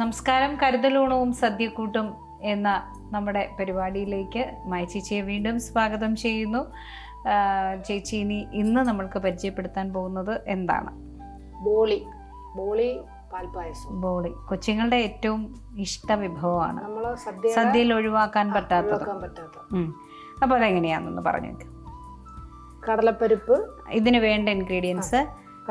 നമസ്കാരം. കരുതലൂണവും സദ്യക്കൂട്ടും എന്ന നമ്മുടെ പരിപാടിയിലേക്ക് മായ ചേച്ചിയെ വീണ്ടും സ്വാഗതം ചെയ്യുന്നു. ചേച്ചി ഇന്ന് നമ്മൾക്ക് പരിചയപ്പെടുത്താൻ പോകുന്നത് എന്താണ്? ബോളി പാൽപ്പായസം. ബോളി കൊച്ചുങ്ങളുടെ ഏറ്റവും ഇഷ്ട വിഭവമാണ്, നമ്മള് സദ്യയിൽ ഒഴിവാക്കാൻ പറ്റാത്തത്. അപ്പോൾ അതെങ്ങനെയാണെന്ന് പറഞ്ഞു. കടലപ്പരിപ്പ്, ഇതിന് വേണ്ട ഇൻഗ്രീഡിയൻസ്.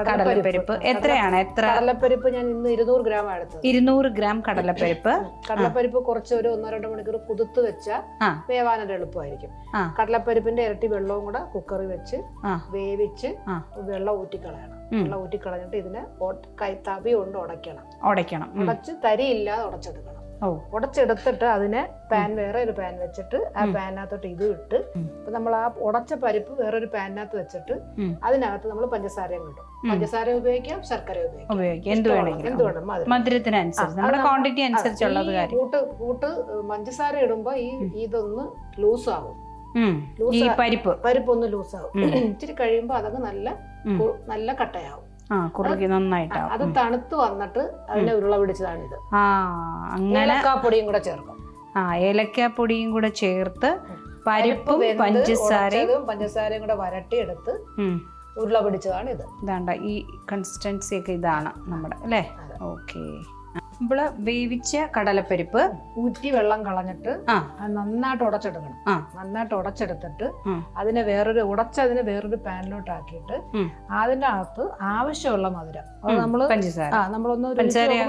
കടലപ്പരിപ്പ് എത്രയാണ്? കടലപ്പരിപ്പ് ഞാൻ ഇന്ന് 200 ഗ്രാം എടുത്തത്. 200 ഗ്രാം കടലപ്പരിപ്പ്. കടലപ്പരിപ്പ് കുറച്ച് ഒരു 1-2 മണിക്കൂർ കുതിർത്ത് വെച്ചാൽ വേവാനൊരു എളുപ്പമായിരിക്കും. കടലപ്പരിപ്പിന്റെ ഇരട്ടി വെള്ളവും കൂടെ കുക്കറിൽ വെച്ച് വേവിച്ച് വെള്ളം ഊറ്റിക്കളയണം. വെള്ളം ഊറ്റിക്കളഞ്ഞിട്ട് ഇതിനെ തവി കൊണ്ട് ഉടയ്ക്കണം. ഉടച്ച് തരിയില്ലാതെ ഉടച്ചെടുക്കണം. ഉടച്ചെടുത്തിട്ട് അതിനെ വേറെ ഒരു പാൻ വെച്ചിട്ട് ആ പാനിനകത്തോട്ട് ഇത് ഇട്ട് ഇപ്പൊ നമ്മൾ ആ ഉടച്ച പരിപ്പ് വേറൊരു പാനിനകത്ത് വെച്ചിട്ട് അതിനകത്ത് നമ്മൾ പഞ്ചസാരയും കിട്ടും. പഞ്ചസാര ഉപയോഗിക്കാം, ശർക്കര ഉപയോഗിക്കാം, എന്ത് വേണം മധുരത്തിനനുസരിച്ച്. കൂട്ട് പഞ്ചസാര ഇടുമ്പോ ഇതൊന്ന് ലൂസാവും. പരിപ്പ് ഒന്ന് ലൂസാവും. ഇച്ചിരി കഴിയുമ്പോ അതങ്ങ് നല്ല കട്ടയാവും. അത് തണുത്ത് വന്നിട്ട് അതിനെ ഉരുള പിടിച്ചതാണ് ഇത്. ഏലക്കാപ്പൊടിയും കൂടെ ചേർക്കും. ഏലക്കാപ്പൊടിയും കൂടെ ചേർത്ത് പരിപ്പും പഞ്ചസാരയും കൂടെ വരട്ടിയെടുത്ത് ഉരുള പിടിച്ചതാണ് ഇത്. ഇതാണ്ട ഈ കൺസിസ്റ്റൻസി ഒക്കെ ഇതാണ് നമ്മുടെ അല്ലേ? ഓക്കെ. നമ്മള് വേവിച്ച കടലപ്പരിപ്പ് ഊറ്റി വെള്ളം കളഞ്ഞിട്ട് നന്നായിട്ട് ഉടച്ചെടുക്കണം. നന്നായിട്ട് ഉടച്ചെടുത്തിട്ട് അതിനെ വേറൊരു പാനിലോട്ട് ആക്കിയിട്ട് അതിന്റെ അകത്ത് ആവശ്യമുള്ള മധുരം നമ്മള്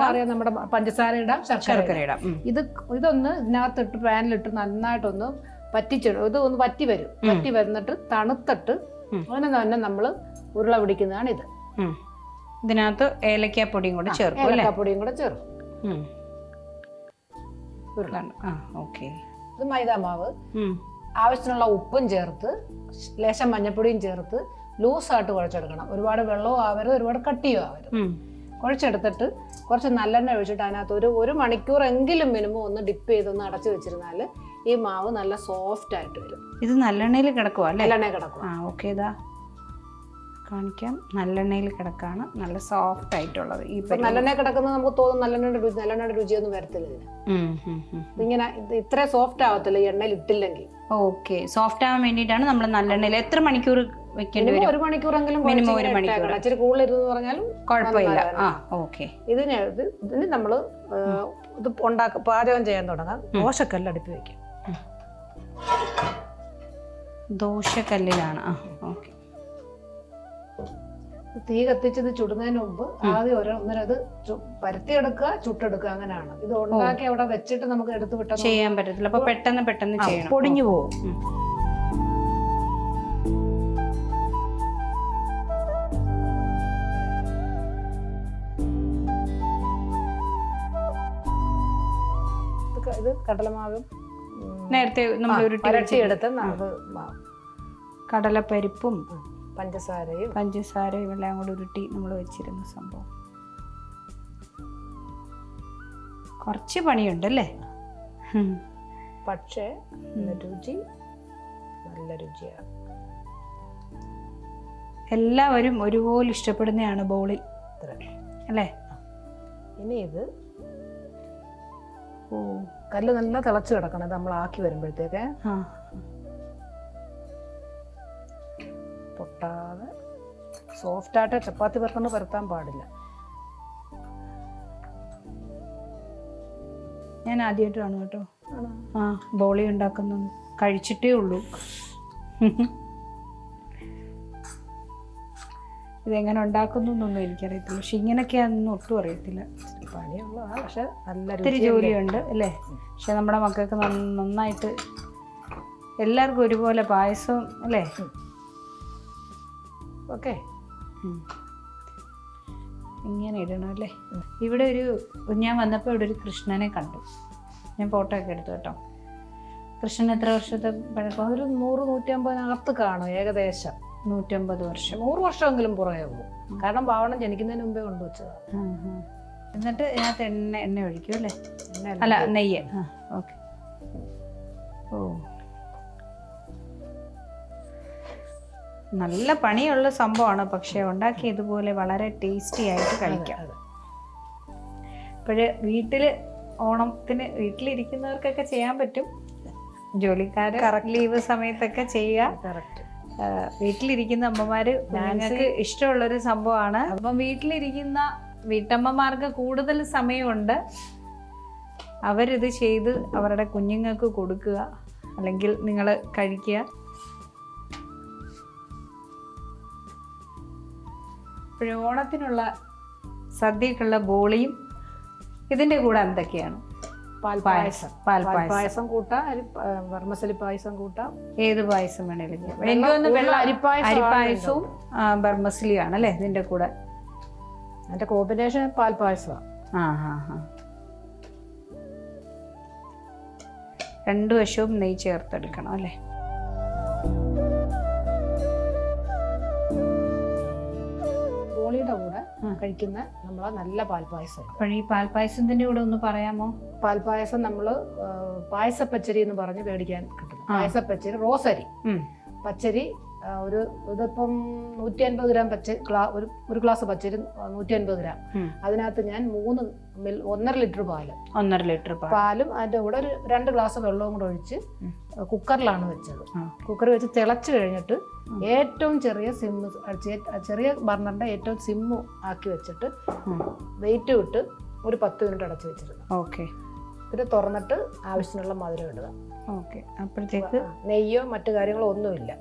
അറിയാം, നമ്മുടെ പഞ്ചസാര ഇടാം, ശർക്കര ഇടാം. ഇതൊന്ന് ഇതിനകത്തിട്ട് പാനിലിട്ട് നന്നായിട്ടൊന്ന് ഇതൊന്ന് വറ്റി വരും. വറ്റി വന്നിട്ട് തണുത്തിട്ട് അങ്ങനെ തന്നെ നമ്മള് ഉരുള പിടിക്കുന്നതാണ് ഇത്. ഇതിനകത്ത് ഏലക്കാപ്പൊടിയും കൂടെ ചേർക്കും. ഇത് മൈദാമാവ്, ആവശ്യത്തിനുള്ള ഉപ്പും ചേർത്ത് ലേശം മഞ്ഞപ്പൊടിയും ചേർത്ത് ലൂസായിട്ട് കുഴച്ചെടുക്കണം. ഒരുപാട് വെള്ളവും ആവരുത്, ഒരുപാട് കട്ടിയും ആവരുത്. കുഴച്ചെടുത്തിട്ട് കുറച്ച് നല്ലെണ്ണ ഒഴിച്ചിട്ട് അതിനകത്ത് ഒരു മണിക്കൂറെങ്കിലും മിനിമം ഒന്ന് ഡിപ്പ് ചെയ്തൊന്ന് അടച്ചു വെച്ചിരുന്നാൽ ഈ മാവ് നല്ല സോഫ്റ്റ് ആയിട്ട് വരും. ഇത് നല്ലെണ്ണയിൽ കിടക്കുവാ അല്ലേ? നല്ലെണ്ണയിൽ കിടക്കും. ഓക്കെ, ഇതാ കാണിക്കാം. നല്ലെണ്ണയിൽ കിടക്കാണ്, നല്ല സോഫ്റ്റ് ആയിട്ടുള്ളത്. ഈ നല്ലെണ്ണ കിടക്കുന്നത് നമുക്ക് തോന്നും നല്ലെണ്ണയുടെ രുചിയൊന്നും വരത്തില്ല ഇതിന്. ഇങ്ങനെ ഇത്ര സോഫ്റ്റ് ആവത്തില്ല ഈ എണ്ണയിൽ ഇട്ടില്ലെങ്കിൽ. ഓക്കെ, സോഫ്റ്റ് ആവാൻ വേണ്ടിയിട്ടാണ് നമ്മൾ നല്ലെണ്ണയിൽ. എത്ര മണിക്കൂർ വെക്കേണ്ടി വരും? 1 മണിക്കൂറെങ്കിലും മിനിമം 1 മണിക്കൂർ. ഇച്ചിരി കൂടുതലിരുന്ന് പറഞ്ഞാലും കുഴപ്പമില്ല. ഇതിന് നമ്മള് ഇത് പാചകം ചെയ്യാൻ തുടങ്ങാം. ദോശക്കല്ല് അടുപ്പി വെക്കാം. ദോശക്കല്ലിലാണ്. ഓക്കെ. തീ കത്തിച്ചത് ചുടുന്നതിന് മുമ്പ് ആദ്യം ഒന്നരത് പരത്തിയെടുക്കുക, ചുട്ടെടുക്കുക, അങ്ങനെയാണ്. ഇത് ഉണ്ടാക്കി അവിടെ വെച്ചിട്ട് നമുക്ക് എടുത്ത് വിട്ടാൽ ചെയ്യാൻ പറ്റത്തില്ല. അപ്പൊ പെട്ടെന്ന് ചെയ്യണം, പൊടിഞ്ഞു പോകും. ഇത് കടലമാവും നേരത്തെ നമ്മൾ ഉരുട്ടിയെടുത്ത് കടലപ്പരിപ്പും പഞ്ചസാരയും എല്ലാം കൂടി ഉരുട്ടി നമ്മൾ വെച്ചിരുന്ന സംഭവം. കുറച്ച് പണിയുണ്ടല്ലേ, പക്ഷേ രുചി നല്ല രുചിയാണ്. എല്ലാവരും ഒരുപോലെ ഇഷ്ടപ്പെടുന്നതാണ് ബോളി അല്ലേ? ഇനി ഇത് കല്ല് നല്ല തിളച്ച് കിടക്കണം. ഇത് നമ്മൾ ആക്കി വരുമ്പോഴത്തേക്ക് പൊട്ടാതെ സോഫ്റ്റായിട്ട് ചപ്പാത്തി പരത്താൻ പാടില്ല. ഞാൻ ആദ്യമായിട്ട് കാണും കേട്ടോ ബോളി ഉണ്ടാക്കുന്നു. കഴിച്ചിട്ടേ ഉള്ളൂ. ഇതെങ്ങനെ ഉണ്ടാക്കുന്നു എന്നൊന്നും എനിക്കറിയത്തില്ല. പക്ഷെ ഇങ്ങനെയൊക്കെയാണെന്നൊന്നും ഒട്ടും അറിയത്തില്ല. പണിയുള്ള പക്ഷെ ഒത്തിരി ജോലിയുണ്ട് അല്ലേ? പക്ഷെ നമ്മുടെ മക്കൾക്ക് നന്നായിട്ട് എല്ലാവർക്കും ഒരുപോലെ പായസവും അല്ലേ? ഓക്കെ, ഇങ്ങനെ ഇടണം അല്ലേ? ഇവിടെ ഞാൻ വന്നപ്പോൾ ഇവിടെ ഒരു കൃഷ്ണനെ കണ്ടു. ഞാൻ ഫോട്ടോ ഒക്കെ എടുത്തു കേട്ടോ. കൃഷ്ണൻ എത്ര വർഷത്തെ പഴക്കം? ഒരു 100-150 കാണും ഏകദേശം. 150 വർഷം. 100 വർഷമെങ്കിലും പുറകെ പോകും. കാരണം പാവണം ജനിക്കുന്നതിന് മുമ്പേ കൊണ്ടുവച്ചതാണ്. എന്നിട്ട് ഇതിനകത്ത് എണ്ണ ഒഴിക്കും അല്ലേ? അല്ല, നെയ്യ്. ഓക്കെ. നല്ല പണിയുള്ള സംഭവമാണ്, പക്ഷെ ഉണ്ടാക്കി ഇതുപോലെ വളരെ ടേസ്റ്റി ആയിട്ട് കഴിക്കാം. അപ്പോഴ് ഓണത്തിന് വീട്ടിലിരിക്കുന്നവർക്കൊക്കെ ചെയ്യാൻ പറ്റും. ജോലിക്കാർ ലീവ് സമയത്തൊക്കെ ചെയ്യുക. വീട്ടിലിരിക്കുന്ന അമ്മമാര് ഞങ്ങൾക്ക് ഇഷ്ടമുള്ളൊരു സംഭവമാണ്. അപ്പം വീട്ടിലിരിക്കുന്ന വീട്ടമ്മമാർക്ക് കൂടുതൽ സമയമുണ്ട്. അവരിത് ചെയ്ത് അവരുടെ കുഞ്ഞുങ്ങൾക്ക് കൊടുക്കുക, അല്ലെങ്കിൽ നിങ്ങൾ കഴിക്കുക. ഇപ്പോഴും ഓണത്തിനുള്ള സദ്യക്കുള്ള ബോളിയും ഇതിൻ്റെ കൂടെ എന്തൊക്കെയാണ്? പാൽപ്പായസം കൂട്ടാം, ബർമസലി പായസം കൂട്ടാം, ഏത് പായസം വേണേലും. എനിക്ക് തോന്നുന്നു അരിപ്പായസവും ബർമസലിയാണ് അല്ലേ ഇതിൻ്റെ കൂടെ. അതിന്റെ കോമ്പിനേഷൻ പാൽപ്പായസമാണ്. രണ്ടു വശവും നെയ്യ് ചേർത്തെടുക്കണം അല്ലേ. ബോളിയുടെ കൂടെ കഴിക്കുന്ന നമ്മളെ നല്ല പാൽപ്പായസം. അപ്പോൾ ഈ പാൽപ്പായസത്തിന്റെ കൂടെ ഒന്ന് പറയാമോ? പാൽപ്പായസം നമ്മള് പായസപ്പച്ചരി എന്ന് പറഞ്ഞ് മേടിക്കാൻ കിട്ടും. പായസപ്പച്ചരി റോസരി പച്ചരി ഇതിപ്പം 150 ഗ്രാം ഒരു ഗ്ലാസ് പച്ചരി 150 ഗ്രാം. അതിനകത്ത് ഞാൻ 1.5 ലിറ്റർ പാലും അതിന്റെ കൂടെ ഒരു 2 ഗ്ലാസ് വെള്ളവും കൂടെ ഒഴിച്ച് കുക്കറിലാണ് വെച്ചത്. കുക്കറിൽ വെച്ച് തിളച്ച് കഴിഞ്ഞിട്ട് ഏറ്റവും ചെറിയ ബർണറിന്റെ ഏറ്റവും സിമ്മ് ആക്കി വെച്ചിട്ട് വെയിറ്റ് വിട്ട് ഒരു 10 മിനിറ്റ് അടച്ചു വെച്ചിരുന്നു. ഓക്കെ. പിന്നെ തുറന്നിട്ട് ആവശ്യത്തിനുള്ള മധുരം ഇടുക. ഓക്കെ. അപ്പോഴത്തേക്ക് നെയ്യോ മറ്റു കാര്യങ്ങളോ ഒന്നുമില്ല.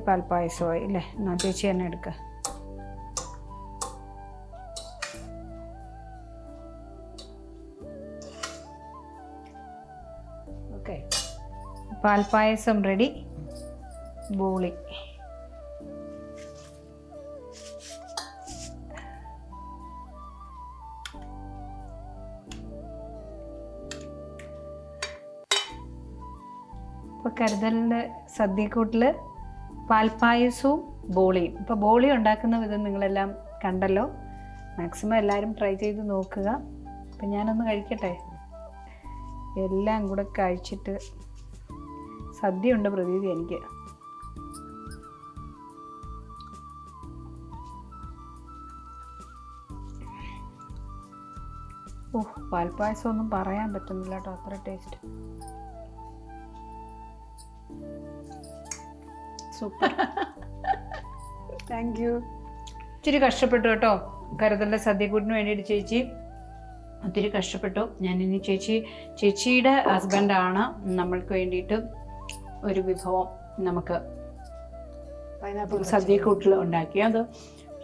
പാൽപ്പായസമായി അല്ലേ. എന്നാ ചേച്ചി തന്നെ എടുക്ക. ഓക്കെ. പാൽപ്പായസം റെഡി. ബോളി ഇപ്പോൾ കരുതലിൻ്റെ സദ്യക്കൂട്ടിൽ പാൽപ്പായസവും ബോളിയും. ഇപ്പോൾ ബോളി ഉണ്ടാക്കുന്ന വിധം നിങ്ങളെല്ലാം കണ്ടല്ലോ. മാക്സിമം എല്ലാവരും ട്രൈ ചെയ്ത് നോക്കുക. അപ്പം ഞാനൊന്ന് കഴിക്കട്ടെ. എല്ലാം കൂടെ കഴിച്ചിട്ട് സദ്യ ഉണ്ട് പ്രതീതി എനിക്ക്. പാൽപ്പായസം ഒന്നും പറയാൻ പറ്റുന്നില്ല കേട്ടോ, അത്ര ടേസ്റ്റ്. സൂപ്പർ. Thank you. ഇച്ചിരി കഷ്ടപ്പെട്ടു കേട്ടോ കരുതലിൻ്റെ സദ്യക്കൂട്ടിന് വേണ്ടിയിട്ട്. ചേച്ചി ഒത്തിരി കഷ്ടപ്പെട്ടു. ഞാനിനി ചേച്ചിയുടെ ഹസ്ബൻഡാണ് നമ്മൾക്ക് വേണ്ടിയിട്ട് ഒരു വിഭവം നമുക്ക് സദ്യക്കൂട്ടിൽ ഉണ്ടാക്കിയത്.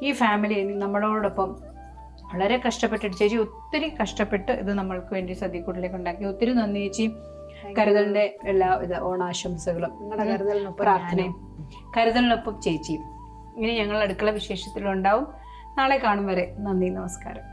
ഈ ഫാമിലി നമ്മളോടൊപ്പം വളരെ കഷ്ടപ്പെട്ടിട്ട്, ചേച്ചി ഒത്തിരി കഷ്ടപ്പെട്ട് ഇത് നമ്മൾക്ക് വേണ്ടി സദ്യക്കൂട്ടിലേക്ക് ഉണ്ടാക്കി. ഒത്തിരി നന്ദി ചേച്ചി. കരുതലിൻ്റെ എല്ലാവിധ ഓണാശംസകളും പ്രാർത്ഥനയും. കരുതലിനൊപ്പം ചേച്ചിയും. ഇനി ഞങ്ങൾ അടുക്കള വിശേഷത്തിലുണ്ടാവും. നാളെ കാണും വരെ നന്ദി. നമസ്കാരം.